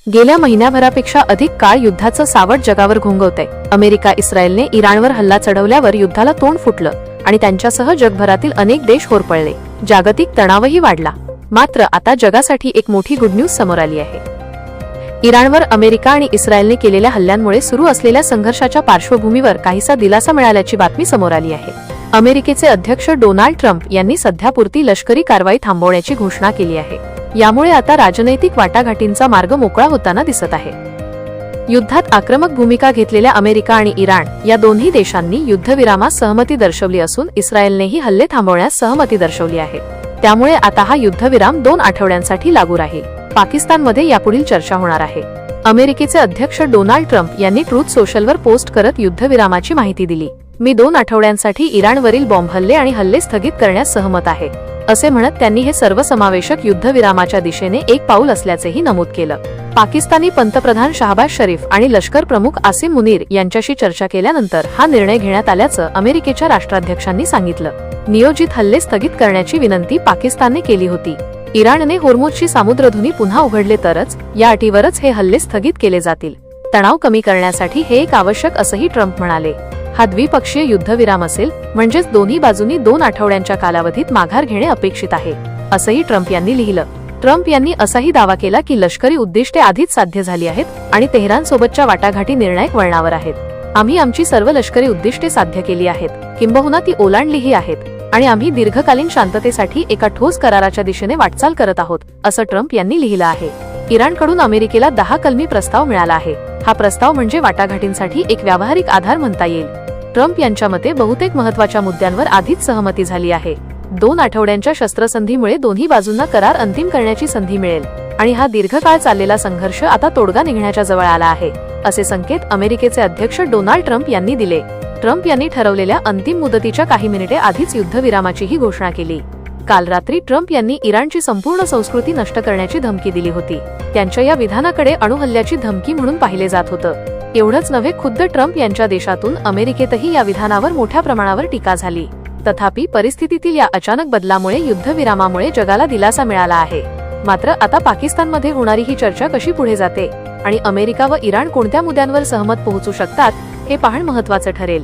गेल्या महिन्याभरापेक्षा अधिक काळ युद्धाचं सावट जगावर घोंगवतंय। अमेरिका इस्रायलने इराणवर हल्ला चढवल्यावर युद्धाला तोंड फुटलं आणि त्यांच्यासह जगभरातील अनेक देश होरपळले। जागतिक तणावही वाढला। मात्र आता जगासाठी एक मोठी गुड न्यूज समोर आली आहे। इराणवर अमेरिका आणि इस्रायलने केलेल्या हल्ल्यांमुळे सुरू असलेल्या संघर्षाच्या पार्श्वभूमीवर काहीसा दिलासा मिळाल्याची बातमी समोर आली आहे। अमेरिकेचे अध्यक्ष डोनाल्ड ट्रम्प यांनी सध्यापुरती लष्करी कारवाई थांबवण्याची घोषणा केली आहे। यामुळे आता राजनैतिक वाटाघाटींचा मार्ग मोकळा होताना दिसत आहे। युद्धात आक्रमक भूमिका घेतलेल्या अमेरिका आणि इराण या दोन्ही देशांनी युद्धविरामास सहमती दर्शवली असून इस्रायलनेही हल्ले थांबवण्यास सहमती दर्शवली आहे। त्यामुळे आता हा युद्धविराम 2 आठवड्यांसाठी लागू राहील। पाकिस्तानमध्ये यापुढील चर्चा होणार आहे। अमेरिकेचे अध्यक्ष डोनाल्ड ट्रम्प यांनी ट्रूथ सोशलवर पोस्ट करत युद्धविरामाची माहिती दिली। मी 2 आठवड्यांसाठी इराणवरील बॉम्ब हल्ले आणि हल्ले स्थगित करण्यास सहमत आहे, असे म्हणत त्यांनी हे सर्वसमावेशक युद्धविरामाच्या दिशेने एक पाऊल असल्याचेही नमूद केलं। पाकिस्तानी पंतप्रधान शहबाज शरीफ आणि लष्कर प्रमुख आसिम मुनीर यांच्याशी चर्चा केल्यानंतर हा निर्णय घेण्यात आल्याचं अमेरिकेच्या राष्ट्राध्यक्षांनी सांगितलं। नियोजित हल्ले स्थगित करण्याची विनंती पाकिस्तानने केली होती। इराणने होर्मुझची सामुद्रधुनी पुन्हा उघडले तरच या अटीवरच हे हल्ले स्थगित केले जातील। तणाव कमी करण्यासाठी हे एक आवश्यक असंही ट्रम्प म्हणाले। हा द्विपक्षीय युद्धविराम असेल, म्हणजेच दोन्ही बाजूंनी 2 आठवड्यांच्या कालावधीत माघार घेणे अपेक्षित आहे, असंही ट्रम्प यांनी लिहिलं। ट्रम्प यांनी असाही दावा केला की लष्करी उद्दिष्टे आधीच साध्य झाली आहेत आणि तेहरानसोबतच्या वाटाघाटी निर्णायक वळणावर आहेत। आम्ही आमची सर्व लष्करी उद्दिष्टे साध्य केली आहेत, किंबहुना ती ओलांडलीही आहेत आणि आम्ही दीर्घकालीन शांततेसाठी एका ठोस कराराच्या दिशेने वाटचाल करत आहोत, असं ट्रम्प यांनी लिहिलं आहे। इराणकडून अमेरिकेला 10 कलमी प्रस्ताव मिळाला आहे। हा प्रस्ताव म्हणजे वाटाघाटींसाठी एक व्यावहारिक आधार म्हणता येईल। ट्रम्प यांच्या मते बहुतेक महत्त्वाच्या मुद्द्यांवर आधीच सहमती झाली आहे। 2 आठवड्यांच्या शस्त्रसंधीमुळे दोन्ही बाजूंना करार अंतिम करण्याची संधी मिळेल आणि हा दीर्घकाळ चाललेला संघर्ष आता तोडगा निघण्याच्या जवळ आला आहे, असे संकेत अमेरिकेचे अध्यक्ष डोनाल्ड ट्रम्प यांनी दिले। ट्रम्प यांनी ठरवलेल्या अंतिम मुदतीच्या काही मिनिटे आधीच युद्धविरामाचीही घोषणा केली। काल रात्री ट्रम्प यांनी इराणची संपूर्ण संस्कृती नष्ट करण्याची धमकी दिली होती। त्यांच्या या विधानाकडे अणुहल्ल्याची धमकी म्हणून पाहिले जात होतं। एवढंच नव्हे, खुद्द ट्रम्प यांच्या देशातून अमेरिकेतही या विधानावर मोठ्या प्रमाणावर टीका झाली। तथापि परिस्थितीतील या अचानक बदलामुळे युद्धविरामामुळे जगाला दिलासा मिळाला आहे। मात्र आता पाकिस्तानमध्ये होणारी ही चर्चा कशी पुढे जाते आणि अमेरिका व इराण कोणत्या मुद्द्यांवर सहमत पोहोचू शकतात हे पाहणं महत्त्वाचं ठरेल।